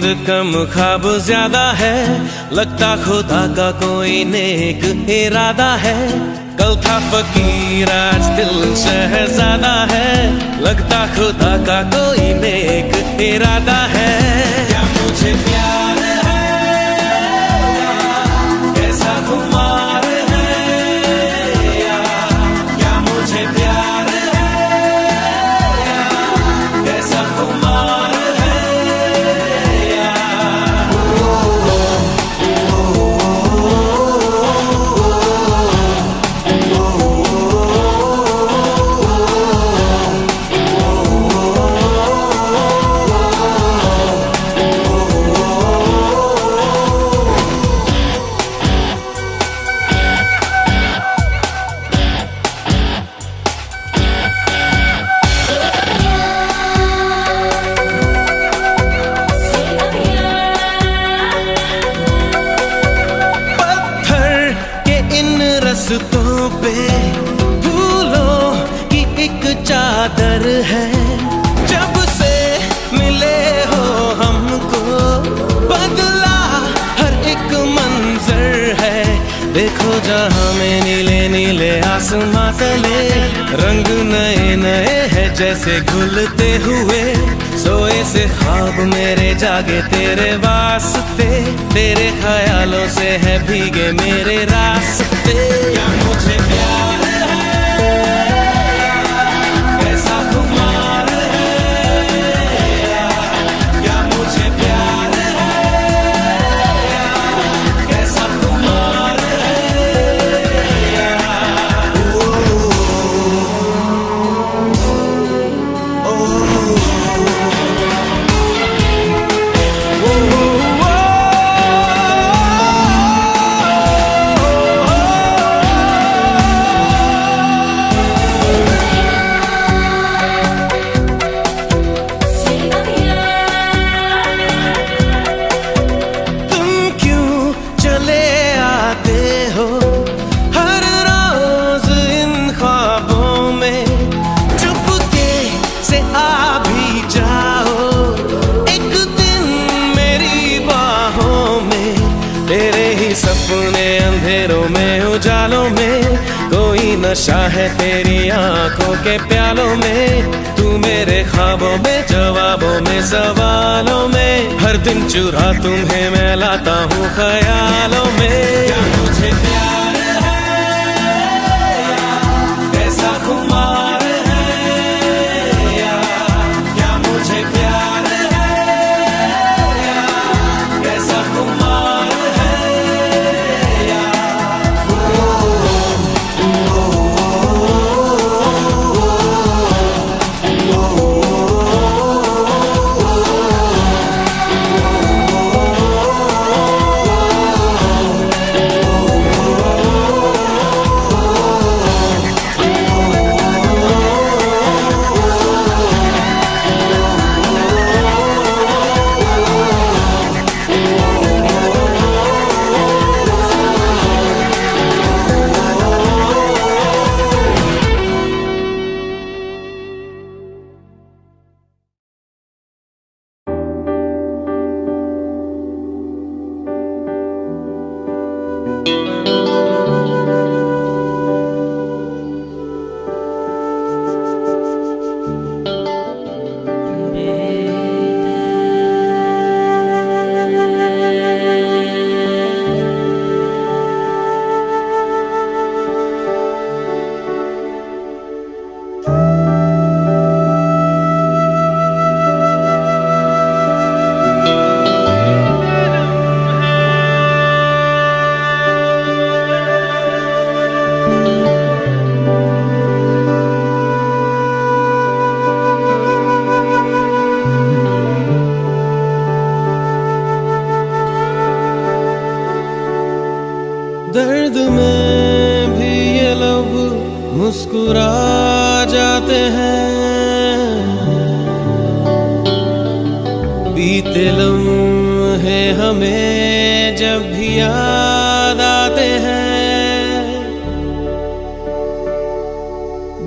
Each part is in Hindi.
नींद कम ख्वाब ज्यादा है, लगता खुदा का कोई नेक इरादा है। कल था फकीर आज दिल शहजादा है, लगता खुदा का कोई नेक इरादा है। क्या मुझे प्यार है कैसा खुमार है या, क्या मुझे प्यार है कैसा खुमार है या। रस्तों पे फूलों की एक चादर है, जब से मिले हो हमको बदला हर एक मंजर है। देखो जहां में नीले नीले आसमां तले, रंग नए नए हैं जैसे घुलते हुए। सोए से ख्वाब मेरे जागे तेरे वास्ते, तेरे ख्यालों से है भीगे मेरे रास्ते। क्या मुझे प्यार है कैसा खुमार है या, क्या मुझे प्यार है कैसा खुमार है या। सपने अंधेरों में उजालों में, कोई नशा है तेरी आंखों के प्यालों में। तू मेरे ख्वाबों में जवाबों में सवालों में, हर दिन चुरा तुम्हें मैं लाता हूँ ख्यालों में। क्या मुझे प्यार है कैसा खुमार है या, क्या मुझे प्यार है कैसा खुमार है। दर्द में भी ये लब मुस्कुरा जाते हैं, बीते लम्हे हमें जब भी याद आते हैं।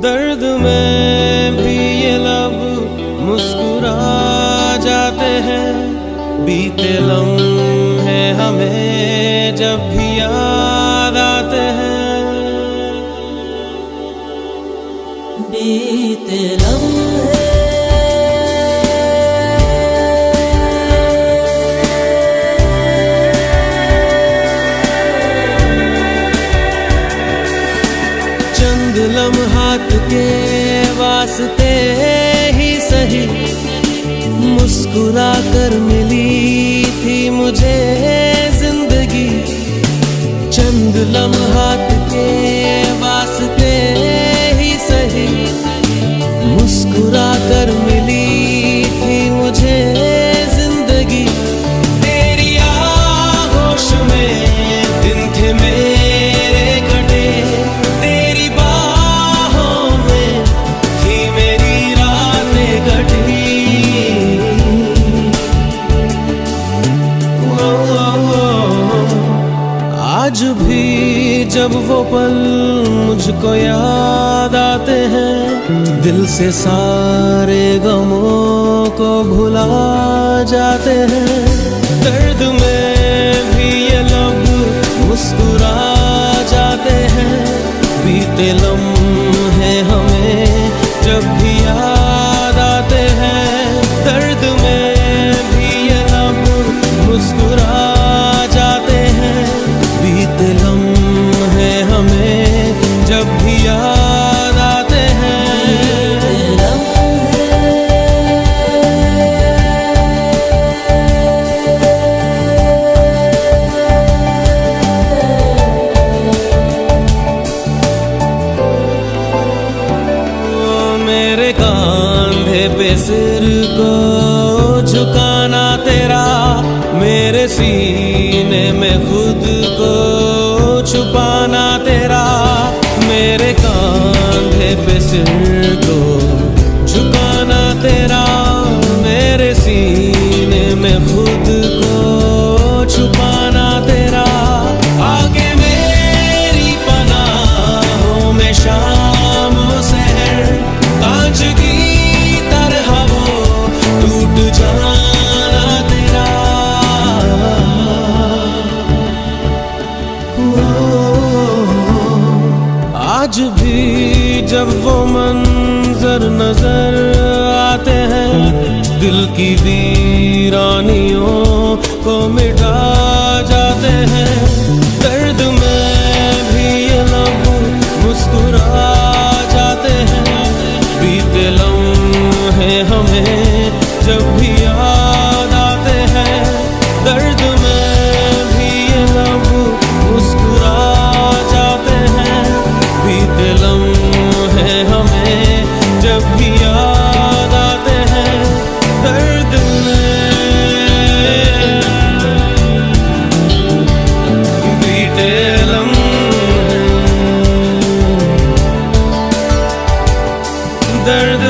दर्द में भी ये लब मुस्कुरा जाते हैं, बीते लम्हे हमें जब भी याद आते हैं, बीते लम्हे चंद लम्हात के वास्ते ही सही मुस्कुरा कर मिली थी मुझे जिंदगी। चंद लम्हात के वास्ते ही सही मुस्कुरा कर मिली थी मुझे जिंदगी। तेरी आगोश में दिन थे मेरे कटे, तेरी बाहों में थी मेरी रातें कटी। आज भी जब वो पल मुझको याद आते हैं, दिल से सारे गमों को भुला जाते हैं। दर्द में भी ये लब मुस्कुरा जाते हैं, बीते लम्हे हमें जब भी याद आते हैं। दर्द में भी ये लब मुस्कुरा जाते हैं, बीते लम्हे हमें जब भी याद आते हैं। मेरे कांधे पे सिर को झुकाना तेरा, मेरे सीने में खुद को छुपाना तेरा। मेरे कांधे पे सिर को झुकाना तेरा, मेरे सीने में खुद को छुपाना तेरा। आगे मेरी पनाहों में शाम सहर, कांच की तरह वो टूट जाना तेरा। आज भी जब वो मंजर नजर आते हैं, दिल की वीरानियों को मिटा जाते हैं। दर्द में भी ये लब मुस्कुरा जाते हैं, बीते लम्हे हमें जब भी याद आते हैं। दर्द में भी ये लब मुस्कुरा जाते हैं, बीते लम्हे हमें जब भी याद आते हैं। दर्द में बीते लम्हे, दर्द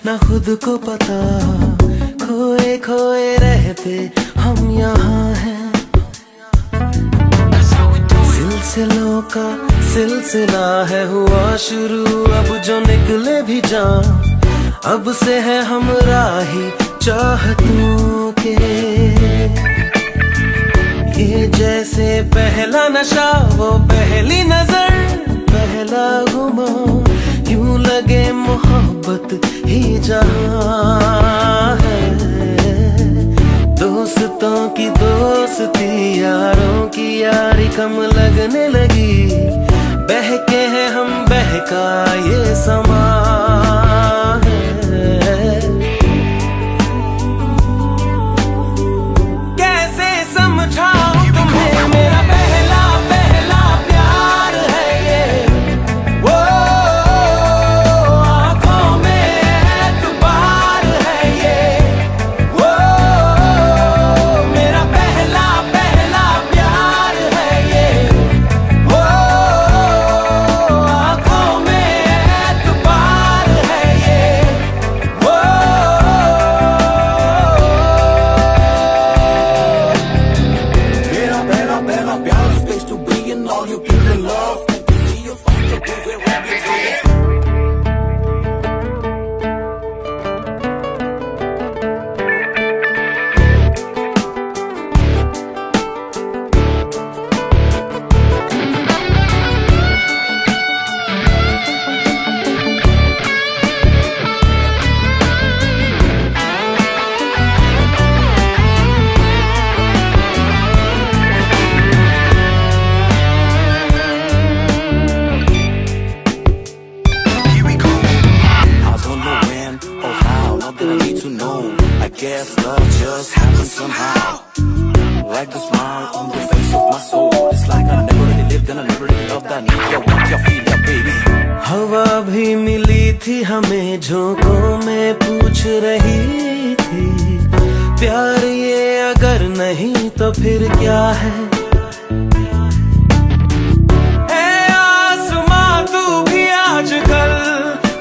ना खुद को पता, खोए खोए रहते हम यहाँ हैं। सिलसिलों का सिलसिला है हुआ शुरू, अब जो निकले भी जान, अब से है हम राही चाहतों के। ये जैसे पहला नशा वो पहली नजर पहला गुमा, यूं लगे मोहब्बत ही जहां है। दो दोस्तों की दोस्ती, यारों की यारी कम लगने लगी। बहके हैं हम, बहका ये समा है। कैसे समझाऊं तुम्हें, मेरा पहला पहला प्यार है ये। वो आंखों में एतबार है ये। वो मेरा पहला पहला प्यार है ये। वो आंखों में एतबार है ये। वो मेरा पहला पहला प्यार, space to be in all you people in love. See you find the proof it won't be true. I don't know when or how, not that I need to know. I guess love just happens somehow. Like the smile on the face of my soul. It's like I never really lived and I never really loved. I need ya, want ya, feel ya, baby. हवा भी मिली थी हमें, झोंकों में पूछ रही थी, प्यार ये अगर नहीं तो फिर क्या है। ए आसमां तू भी आजकल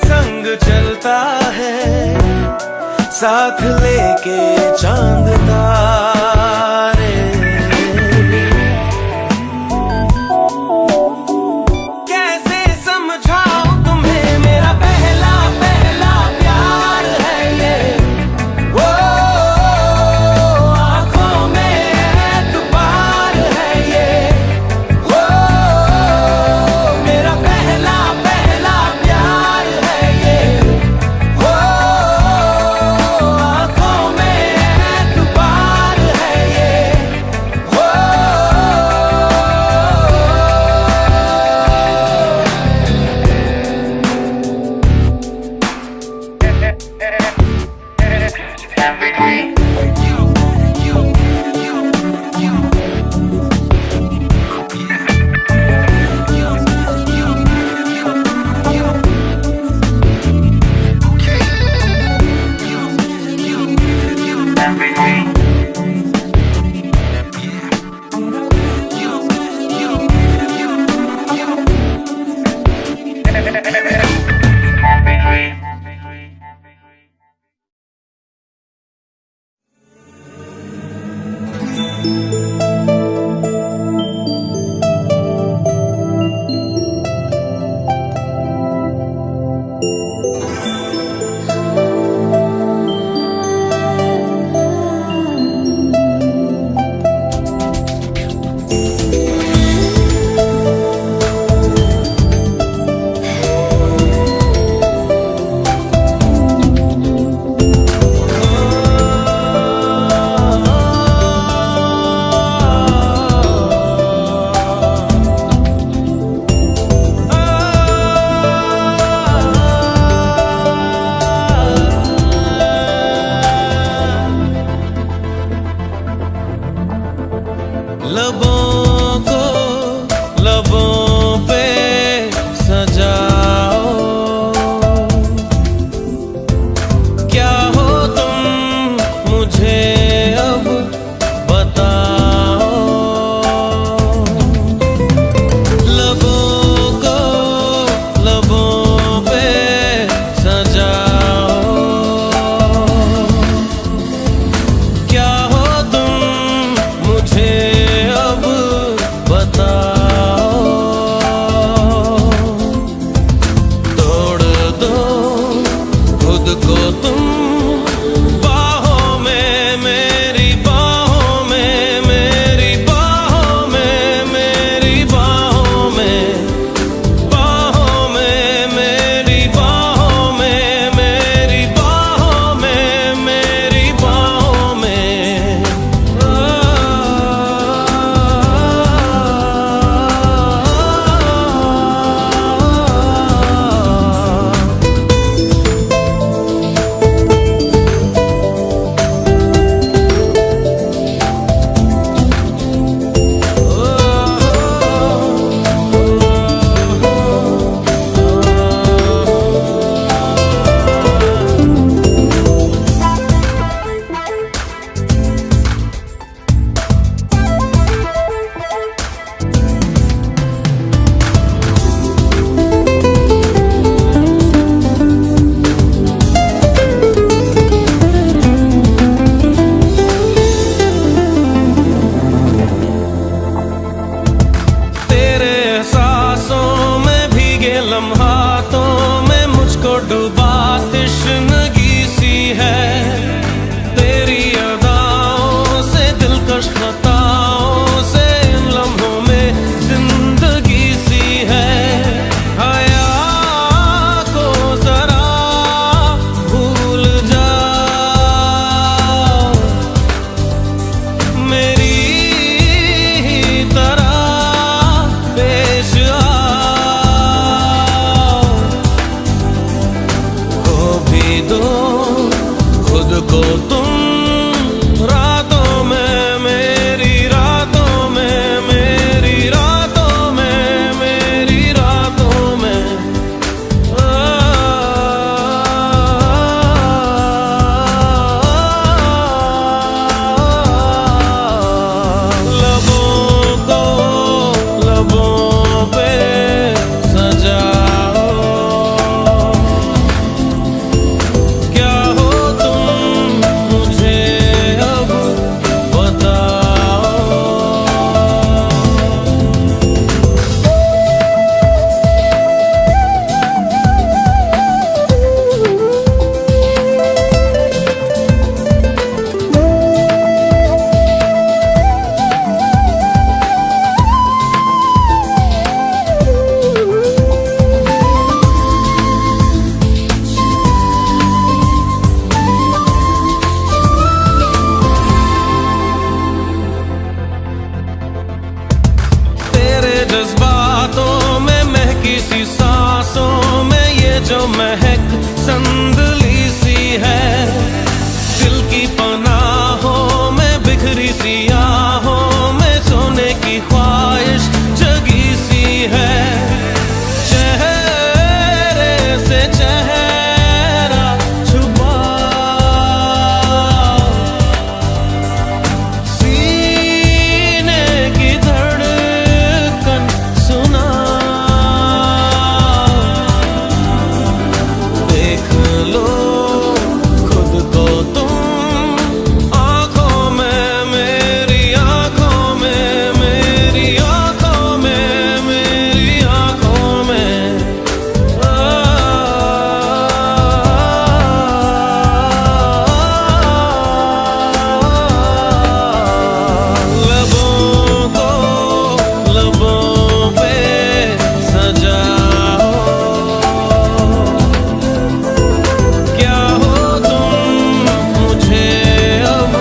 संग चलता है, साथ लेके चांद तारे। कैसे समझाऊं तुम्हें, मेरा पहला पहला प्यार है ये। वो आंखों में एतबार है ये। वो मेरा पहला पहला प्यार है ये। वो आंखों में एतबार है ये। वो लबों को सी सांसों में ये जो महक संदली सी है, दिल की पनाहों में बिखरी सी आहों में सोने की ख्वाहिश जगी सी है। चेहरे से चेहरा छुपा, सीने की धड़कन सुना, देख लो खुद को तुम आंखों में, मेरी आंखों में, मेरी आंखों में, मेरी आंखों में। लबों को लबों पे सजाओ, क्या हो तुम मुझे अब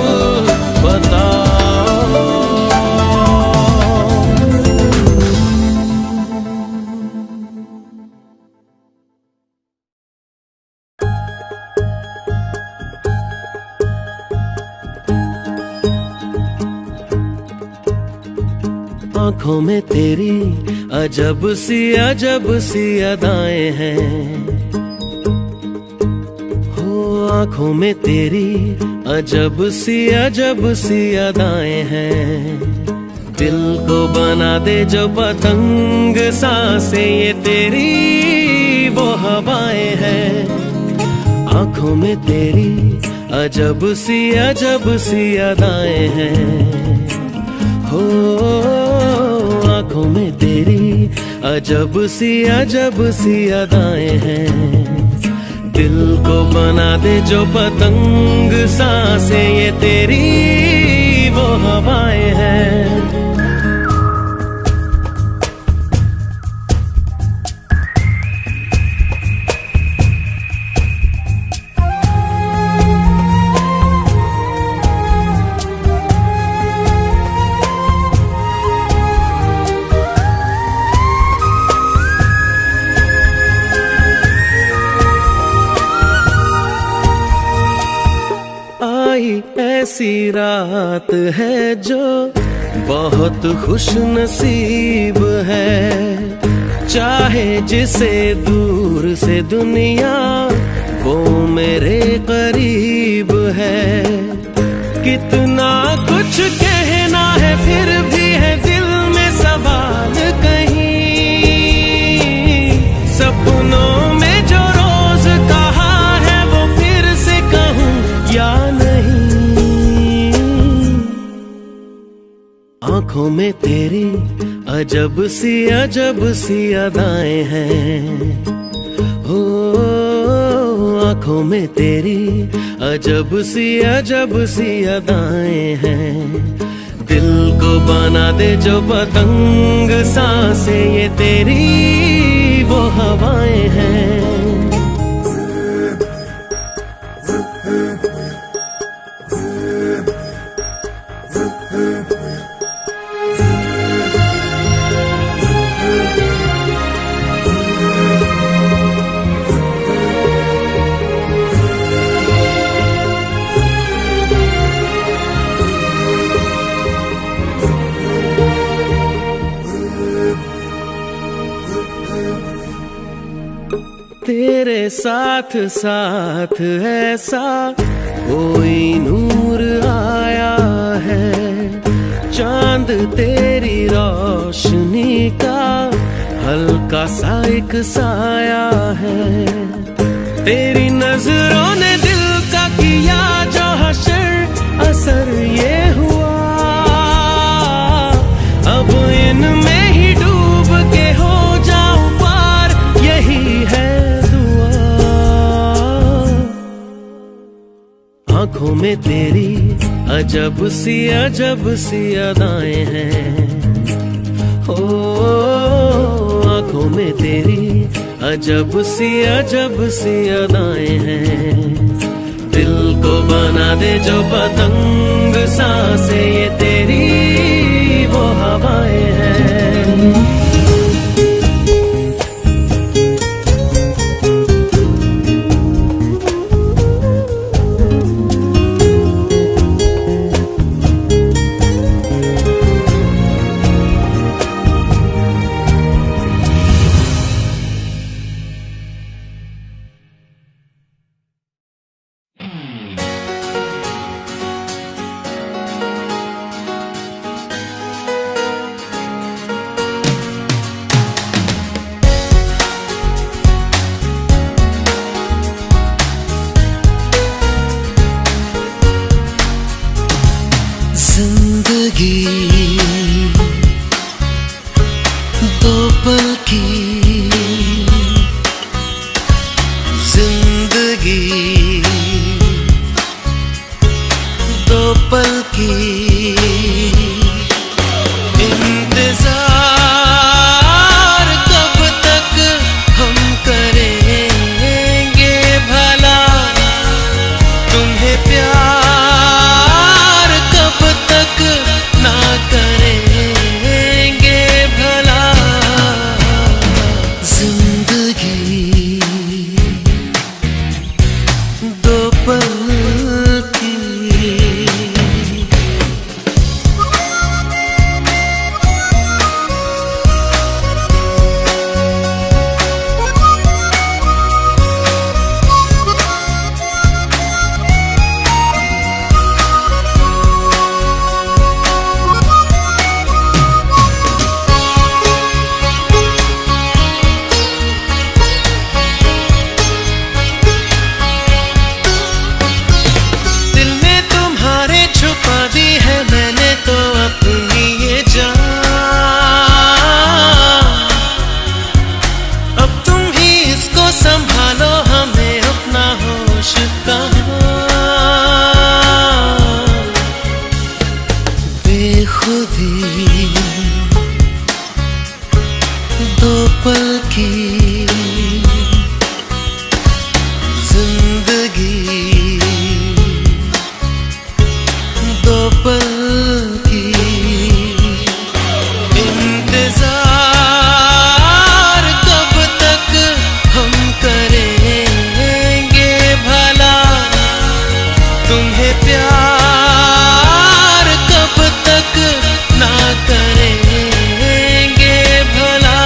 बताओ। आंखों में तेरी अजब सी अदाएं हैं, हो आंखों में तेरी अजब सी अदाएं हैं। दिल को बना दे जो पतंग सांसें ये तेरी वो हवाएं हैं। आंखों में तेरी अजब सी अदाएं हैं, हो आंखों में तेरी अजब सी अदाएं हैं। दिल को बना दे जो पतंग सांसें ये तेरी वो हवाएं हैं। ऐसी रात है जो बहुत खुश नसीब है, चाहे जिसे दूर से दुनिया वो मेरे करीब है। कितना कुछ कहना है फिर भी है दिल में सवाल कहीं, सपनों में जो रोज कहा है वो फिर से कहूँ या नहीं। आंखों में तेरी अजब सी अदाएं हैं, हो आंखों में तेरी अजब सी अदाएं हैं। दिल को बना दे जो पतंग सांसें ये तेरी वो हवाएं हैं। तेरे साथ साथ ऐसा कोई नूर आया है, चांद तेरी रोशनी का हल्का सा एक साया है। तेरी नजरों ने दिल का किया जो हशर असर ये हुआ, अब इनमें ही डूब के हो जाऊं पार यही है दुआ। आंखों में तेरी अजब सी अदाएं हैं, हो आंखों में तेरी अजब सी अदाएं हैं। दिल को बना दे जो पतंग सांसें ये तेरी वो हवाएं हैं। जिंदगी दो पल की जिंदगी दो पल की इंतजार कब तक हम करेंगे भला तुम्हें प्यार कब तक ना करेंगे भला जिंदगी दो पल की मैंने तो अपनी ये जान अब तुम ही इसको संभालो हमें अपना होश कहाँ बेखुदी दो पल की जिंदगी दो पल की इंतजार कब तक हम करेंगे भला तुम्हें प्यार कब तक ना करेंगे भला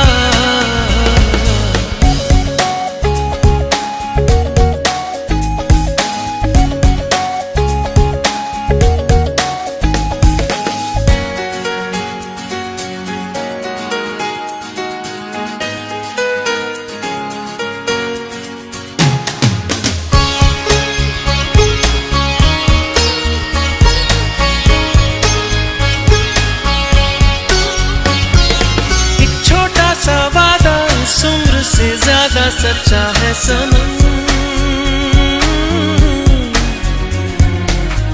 से ज्यादा सच्चा है सनम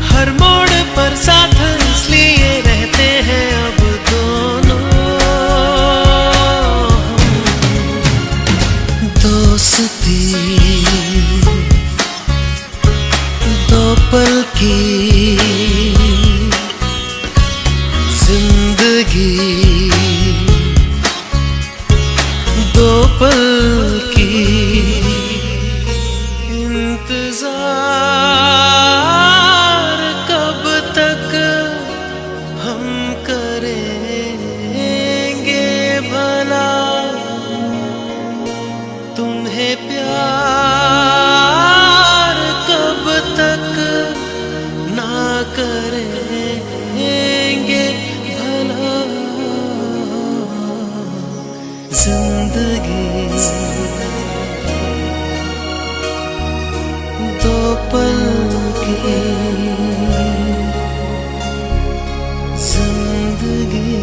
हर मोड़ पर साथ इसलिए रहते हैं अब दोनों दोस्ती दो पल की जिंदगी दो पल की इंतजार कब तक हम करेंगे भला तुम्हें प्यार कब तक ना करेंगे भला जिंदगी दो पल की जिंदगी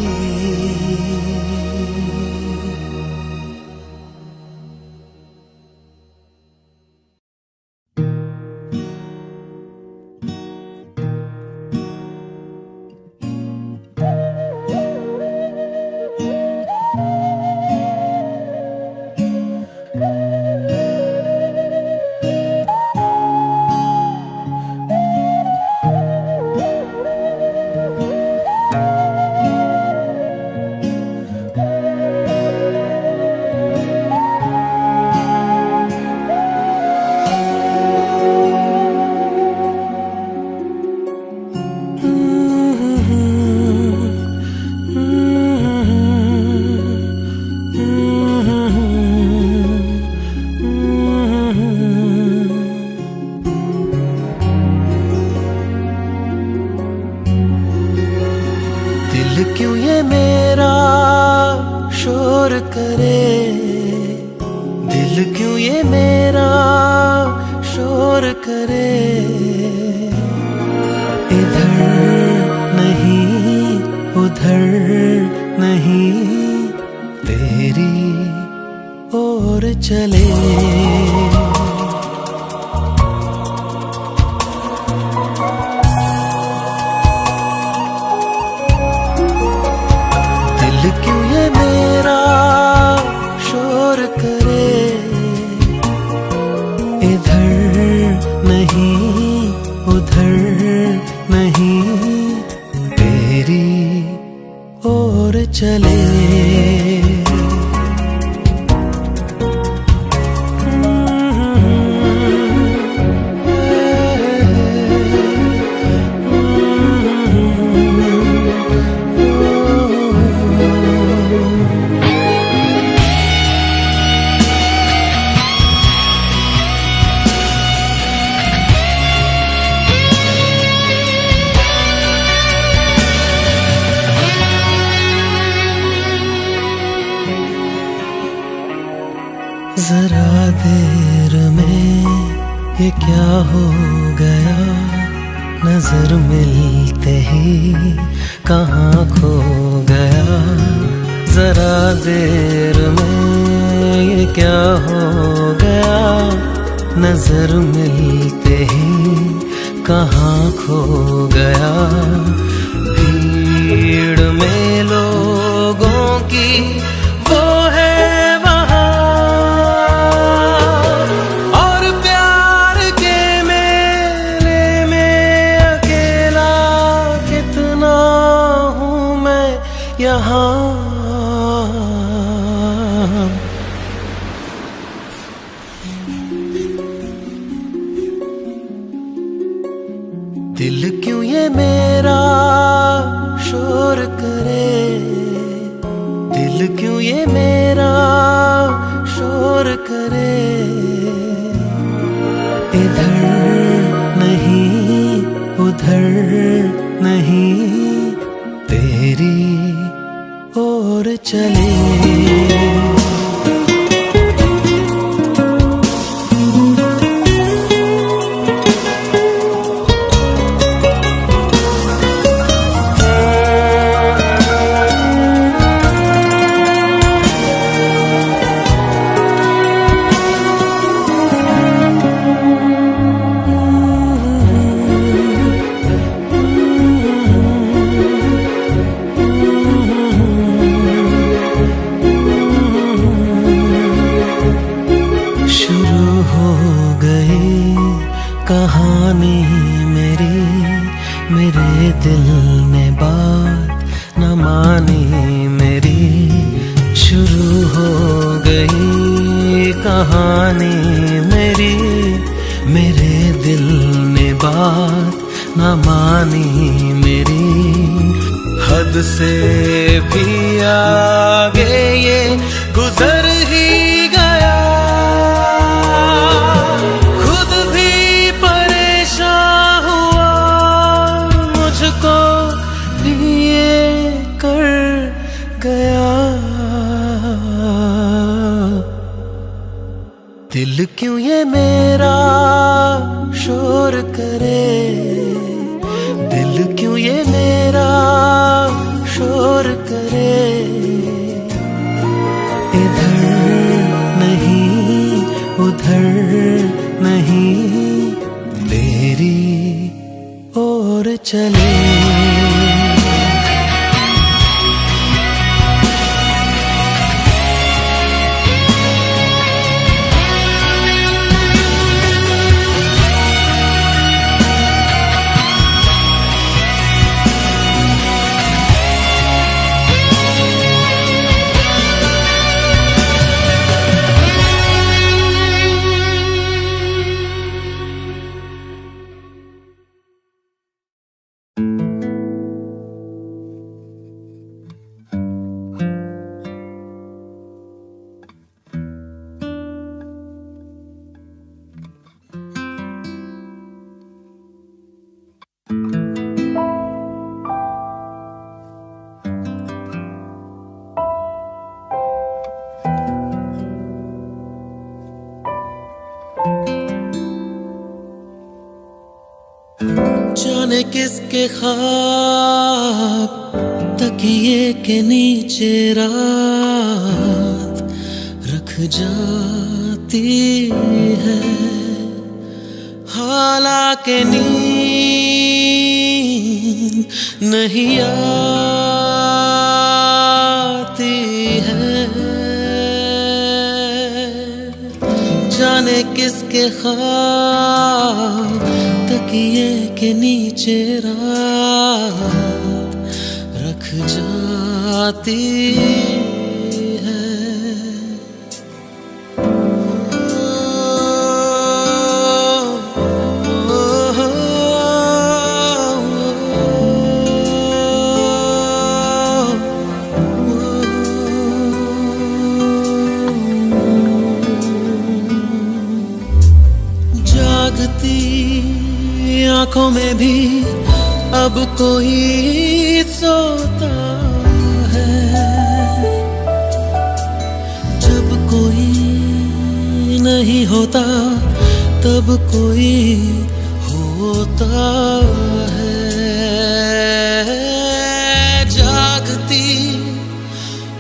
दिल क्यों ये मेरा शोर करे, इधर नहीं और चले। दिल क्यों ये मेरा शोर करे, इधर नहीं उधर नहीं, तेरी ओर चले। जरा देर में ये क्या हो गया, नजर मिलते ही कहाँ खो गया। जरा देर में ये क्या हो गया, नजर मिलते ही कहाँ खो गया। भीड़ में लोगों की वो है यहाँ। दिल क्यों ये मेरा शोर करे, दिल क्यों ये मेरा शोर करे, इधर नहीं उधर नहीं, तेरी और चले। कहानी मेरी, मेरे दिल ने बात न मानी मेरी। शुरू हो गई कहानी मेरी, मेरे दिल ने बात न मानी मेरी। हद से भी आगे ये गुजर ही गया, दिल क्यों ये मेरा शोर करे, दिल क्यों ये मेरा शोर करे, इधर नहीं उधर नहीं, तेरी ओर चले। जाने किसके ख्वाब तकिए के नीचे रात रख जाती है, हालांकि नींद नहीं आती है। जाने किसके ख्वाब तकिए के नीचे रात रख जाती है। जागती आंखों में भी अब कोई सोता है, जब कोई नहीं होता तब कोई होता है। जागती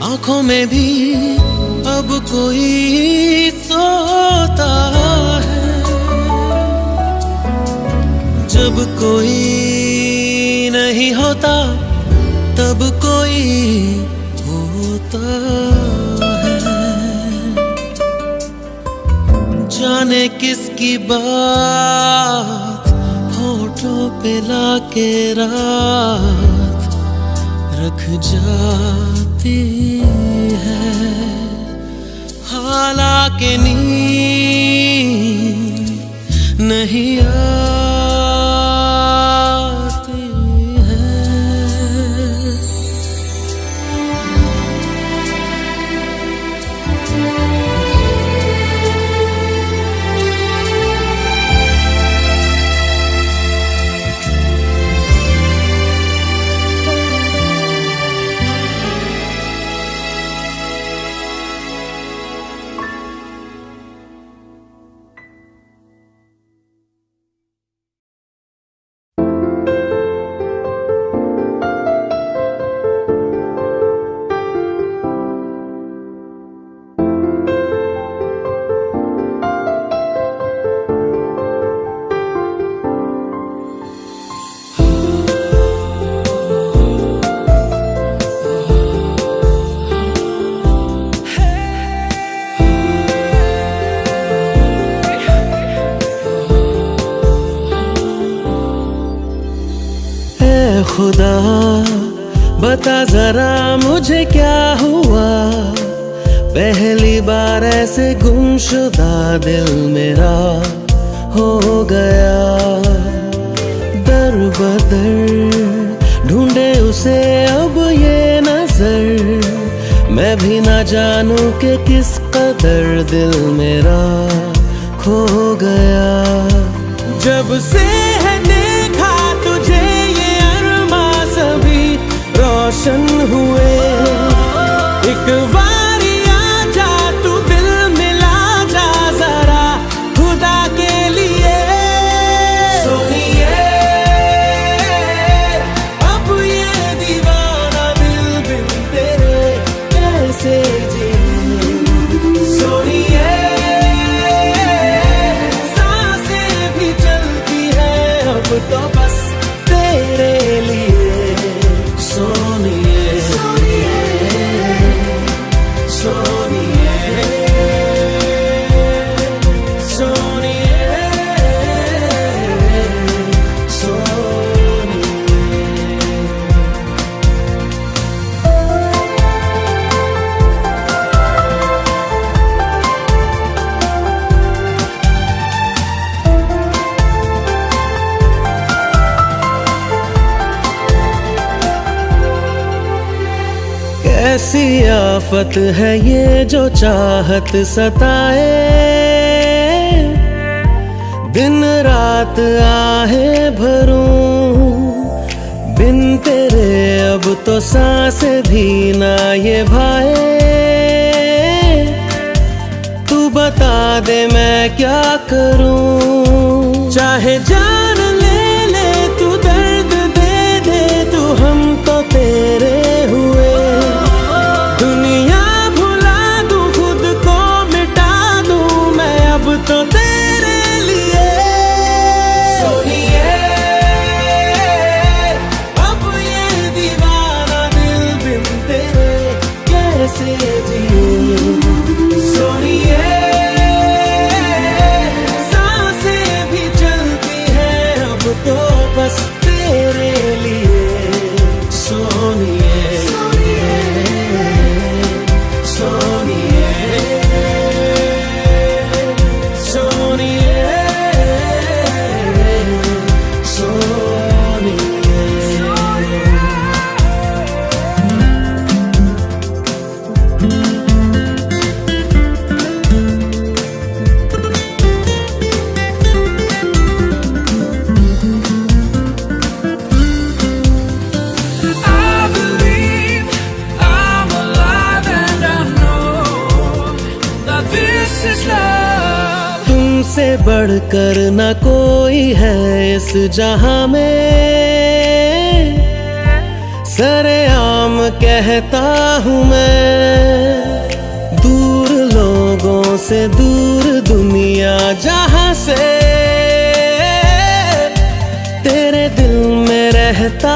आंखों में भी अब कोई सोता है, जब कोई नहीं होता तब कोई होता है। जाने किसकी बात होठों पे लाके रात रख जाती है, हालांकि नींद नहीं आती है। खुदा बता जरा मुझे क्या हुआ, पहली बार ऐसे गुमशुदा दिल मेरा हो गया। दर बदर ढूंढे उसे अब ये नजर, मैं भी ना जानूं कि किस कदर दिल मेरा खो गया। जब से है देखा तुझे ये अरमा सभी रोशन हुए, एक बारी आजा तू दिल मिला जा जरा खुदा के लिए। सोनिए अब ये दीवाना दिल बिन तेरे कैसे जिए। सोनिए सांसें भी चलती है अब तो बस तेरे लिए। सोनिए सोनिए सोनिए सोनिए सोनिए। कैसी आफत है ये जो चाहत सताए, दिन रात आहे भरूं बिन तेरे अब तो सांसें भी ना ये भाए। तू बता दे मैं क्या करूं, चाहे जान ले ले तू दर्द दे दे तू, हम तो तेरे हुए। दुनिया भुला दूं खुद को जिए सोनिए, सांसें भी चलती हैं अब तो बस तेरे लिए सोनिए, सोनिए, सोनिए, तुमसे बढ़कर न कोई है इस जहां में, सरेआम कहता हूँ मैं। दूर लोगों से दूर दुनिया जहां से, तेरे दिल में रहता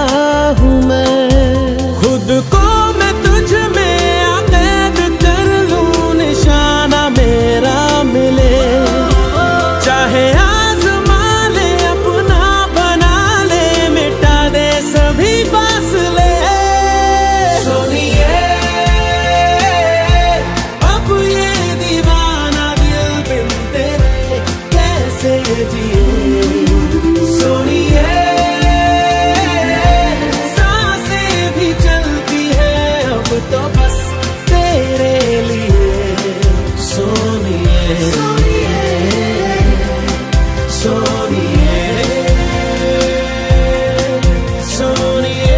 हूँ मैं। खुद को मैं तुझ में कैद कर लूं, निशाना मेरा मिले, चाहे आज़मा ले, अपना बना ले, मिटा दे सभी फासले। सोनिए, अब ये दीवाना दिल बिन तेरे कैसे जिए सोनिए, सांसें भी चलती हैं अब तो बस तेरे लिए सोनिए, सोनिए, सोनिए, सोनिए।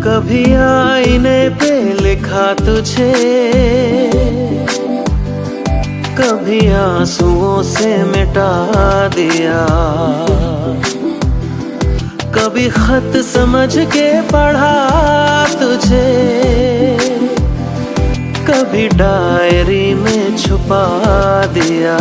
कभी आईने पे लिखा तुझे, कभी आंसुओं से मिटा दिया, कभी खत समझ के पढ़ा तुझे, कभी डायरी में छुपा दिया।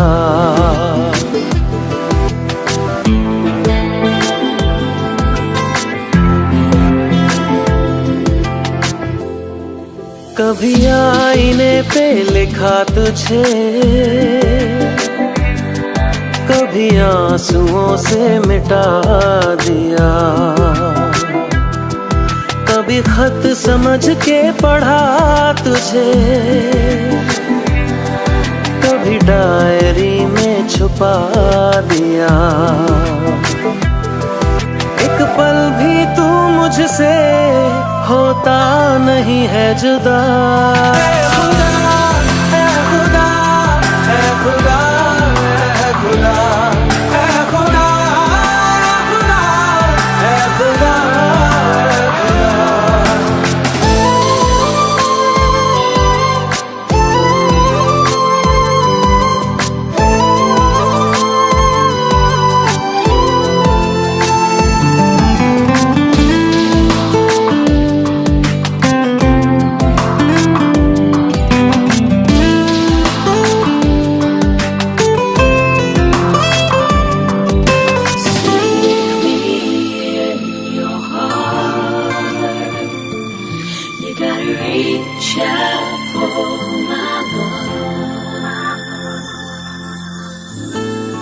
कभी आईने पे लिखा तुझे, कभी आंसुओं से मिटा दिया, कभी खत समझ के पढ़ा तुझे, कभी डायरी में छुपा दिया। एक पल भी तू मुझसे होता नहीं है जुदा। ऐ खुदा, ऐ खुदा, ऐ खुदा, ऐ खुदा, ऐ खुदा, ऐ खुदा, ऐ खुदा।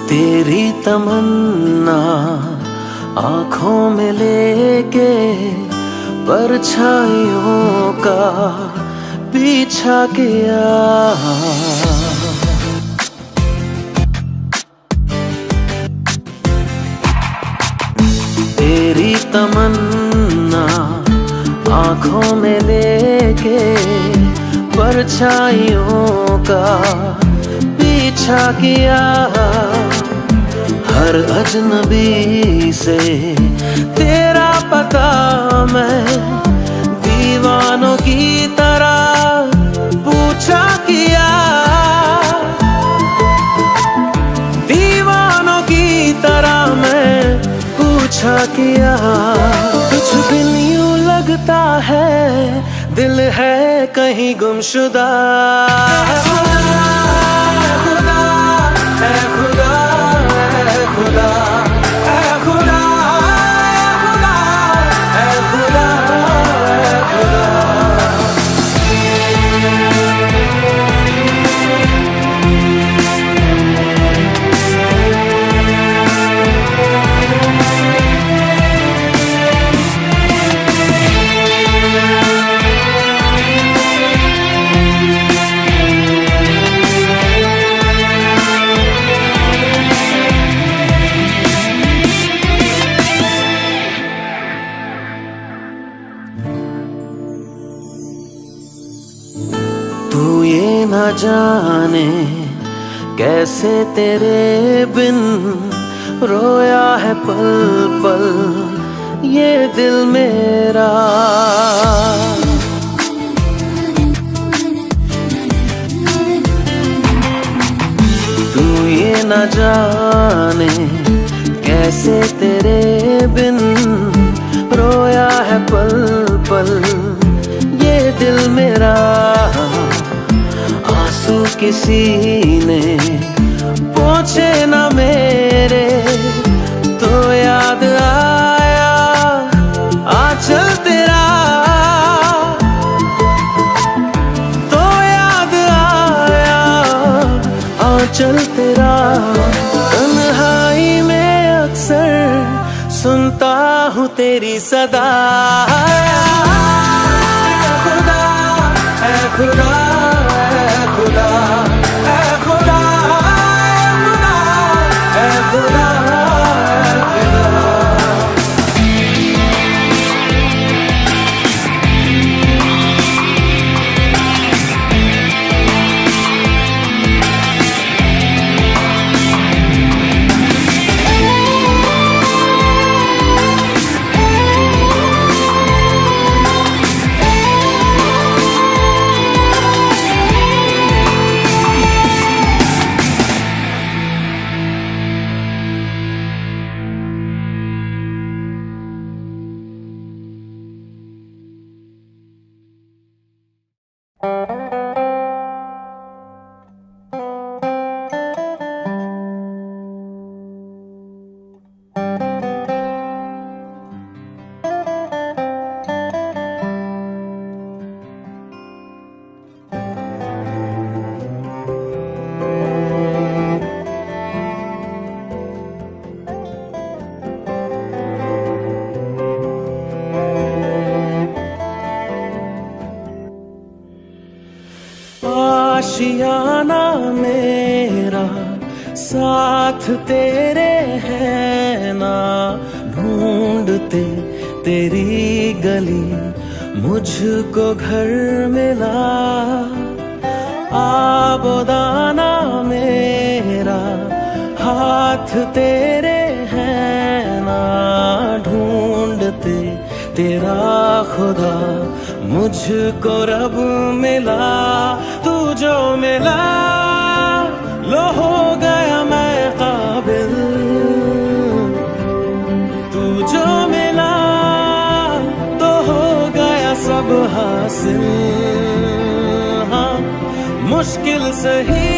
तेरी तमन्ना आँखों में लेके परछाइयों का पीछा किया। तेरी तमन्ना आँखों में लेके परछाइयों का पीछा किया, हर अजनबी से तेरा पता मैं दीवानों की तरह पूछा किया, दीवानों की तरह मैं पूछा किया। कुछ दिन यूं लगता है दिल है कहीं गुमशुदा। तू ये न जाने कैसे तेरे बिन रोया है पल पल ये दिल मेरा। तू ये न जाने कैसे तेरे बिन रोया है पल पल ये दिल मेरा। आंसू किसी ने पोंछे न मेरे तो याद आया आंचल तेरा, तो याद आया आंचल तेरा। तन्हाई में अक्सर सुनता हूँ तेरी सदा। खुदा है खुदा खुदा है खुदा है खुदा आशियाना मेरा साथ तेरे है ना, ढूंढते तेरी गली मुझको घर मिला। आबोदाना मेरा हाथ तेरे है ना, ढूंढते तेरा खुदा मुझको रब मिला। तू जो मिला लो हो गया मैं काबिल, तू जो मिला तो हो गया सब हासिल। हाँ मुश्किल सही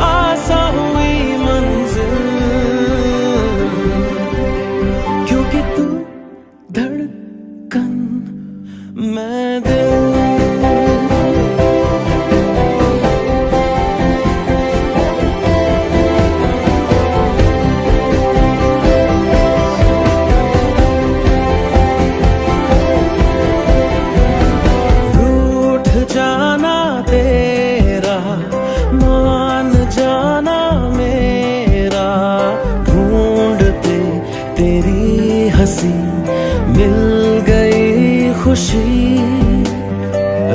आसा हुई मंजिल, क्योंकि तू धड़कन मैं दिल। तेरी हंसी मिल गई खुशी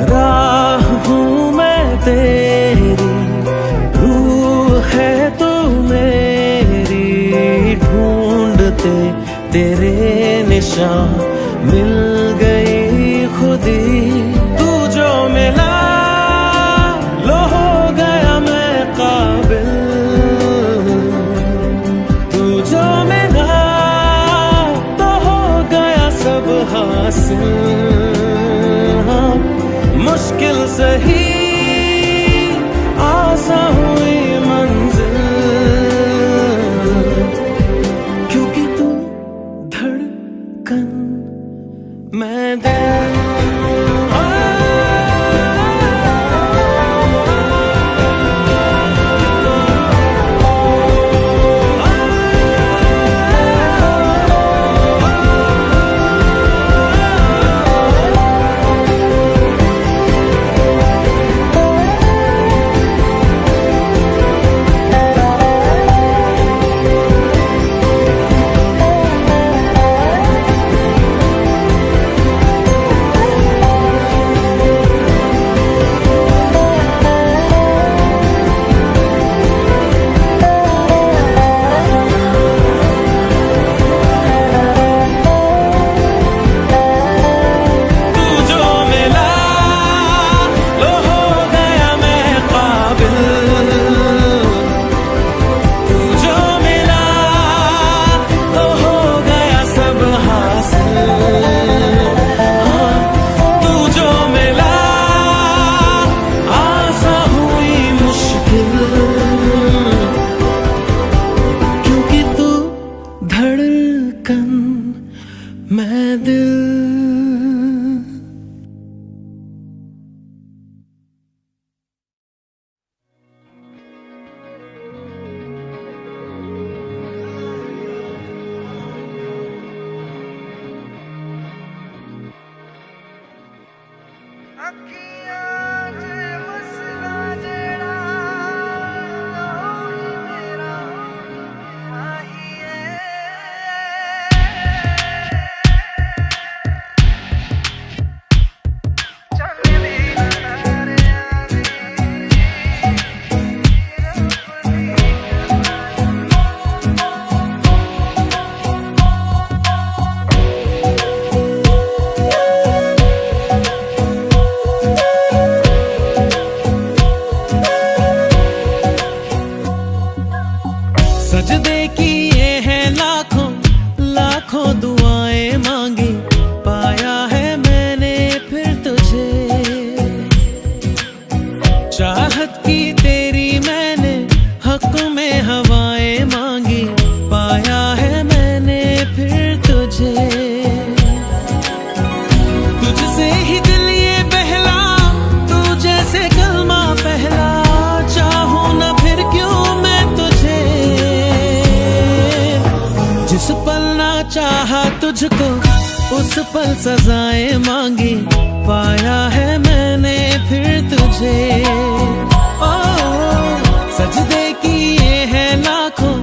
राह हूँ मैं तेरी, रूह है तू मेरी, ढूंढते तेरे निशान मिल गई खुदी। तू जो मिला लो हो गया मैं काबिल, तू जो मिला तो हो गया सब हासिल। हाँ, मुश्किल सही आसान हुई मंजिल, क्योंकि तू धड़कन मैं दिल। मैं दिल। सजदे किए हैं लाखों लाखों दुआएं मांगी, पाया है मैंने फिर तुझे। चाहत की तेरी मैंने हक में हवाएं मांगी, पाया है मैंने फिर तुझे। तुझसे ही दिल ये बहला, तू जैसे कलमा पहला, चाहूं ना फिर क्यों मैं तुझे। जिस पल ना चाहा तुझको उस पल सजाएं मांगी, पाया है मैंने फिर तुझे। ओ सजदे किए हैं लाखों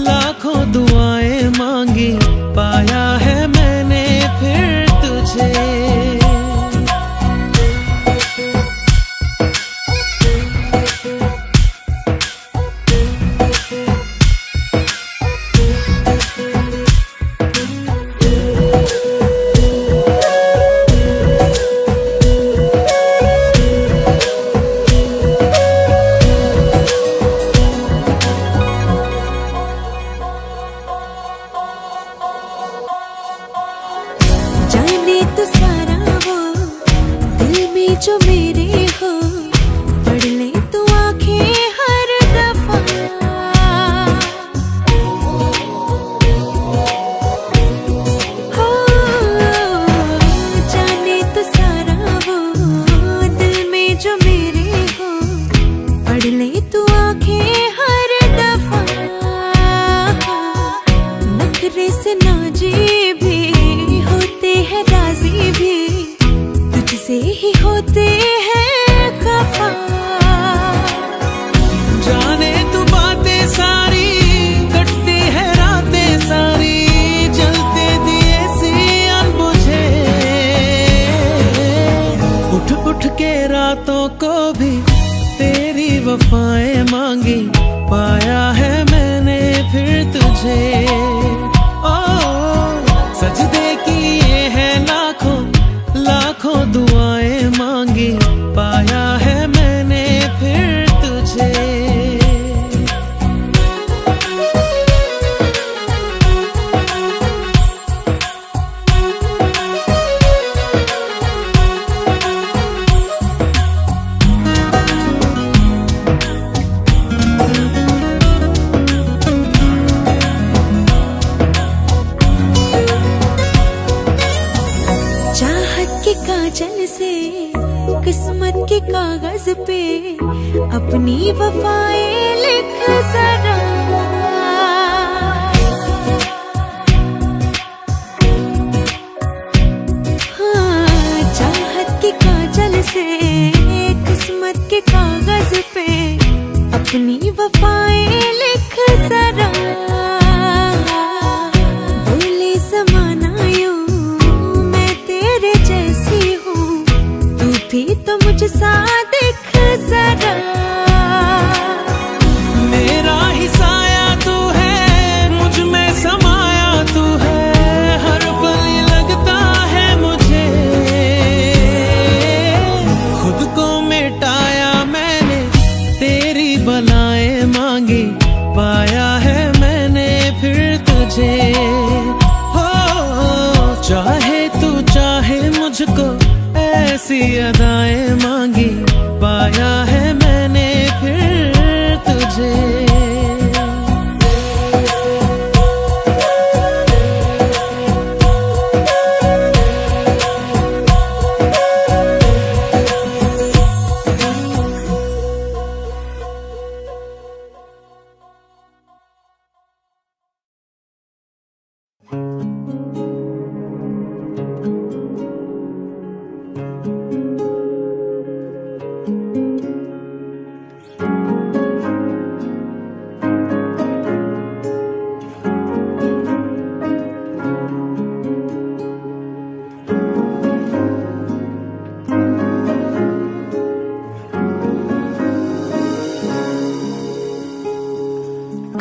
लाखों दुआएं मांगी, पाया है मैंने फिर तुझे। जाने तो सारा वो दिल में जो मेरे हो, पढ़ ले तू आंखें हर दफा। हो जाने तो सारा वो दिल में जो मेरे हो, पढ़ ले तू आंखें हर दफा। नखरे से नाजी भी होते हैं, राजी भी तुझसे ही होते हैं। रातों को भी तेरी वफाएं मांगी, पाया है मैंने फिर तुझे। ओ सजदे किए हैं लाखों लाखों दुआएं मांगी, पाया है मैंने फिर तुझे। काजल से किस्मत के कागज पे अपनी वफाएं लिख जरा। हाँ, चाहत के काजल से किस्मत के कागज पे अपनी वफाएं लिख जरा। बोले ज़माना यूं भी तो मुझसा दिख जरा। मेरा ही साया तू है, मुझ में समाया तू है, हर पल लगता है मुझे। खुद को मिटाया मैंने, तेरी बलाएं मांगी, पाया है मैंने फिर तुझे। हो चाहे तू चाहे मुझको, ऐसी अदाएं मांगी, पाया है मैंने फिर तुझे।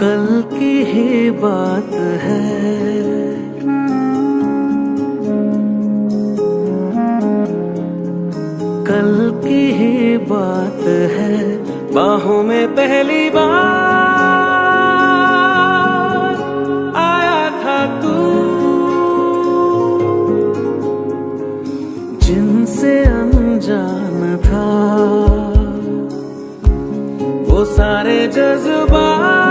कल की ही बात है, कल की ही बात है, बाहों में पहली बार आया था तू। जिनसे अनजान था वो सारे जज्बात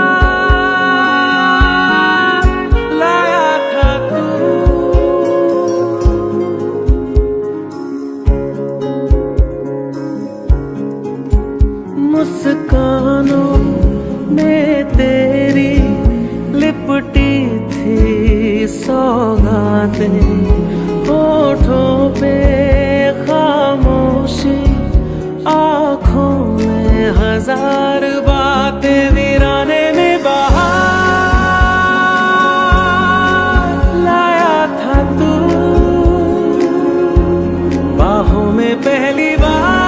मुस्कानों में तेरी लिपटी थी सौगातें, होठों पे खामोशी, आँखों में हजार बातें, वीराने में बहार लाया था तू। बाहों में पहली बार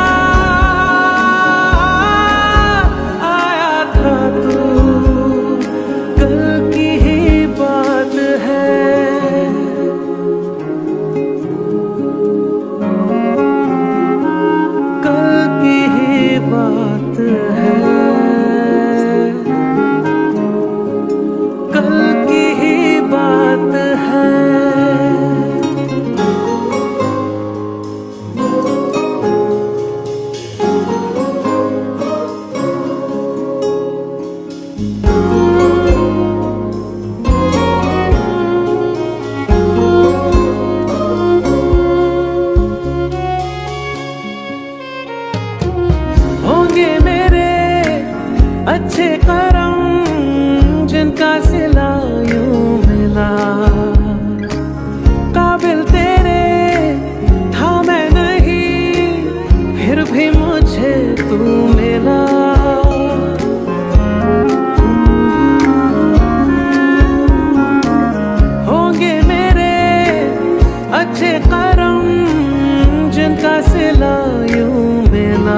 अच्छे करम जिनका सिला यूं मिला, काबिल तेरे था मैं नहीं, फिर भी मुझे तू मिला। होंगे मेरे अच्छे करम जिनका सिला यूं मिला,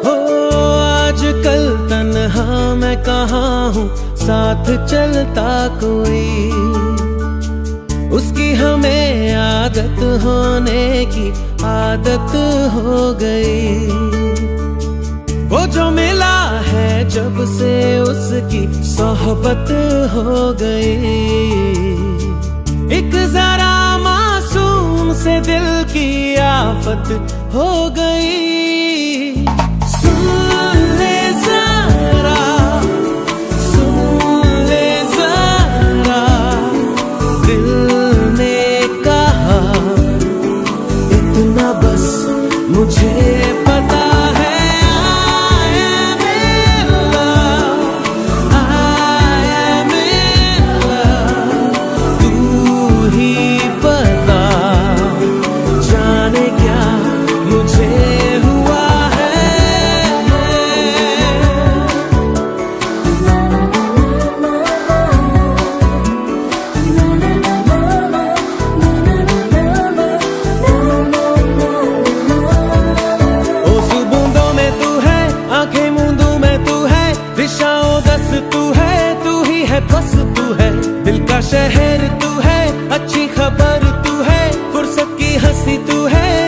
हो आजकल तन्हा मैं कहाँ हूँ, साथ चलता कोई, उसकी हमें आदत होने की आदत हो गई। वो जो मिला है जब से उसकी सोहबत हो गई, एक जरा मासूम से दिल की आफत हो गई। सुन ले जरा, सुन ले जरा, दिल ने कहा इतना बस मुझे पता है। तू है, तू ही है, बस तू है, दिल का शहर तू है, अच्छी खबर तू है, फुर्सत की हंसी तू है।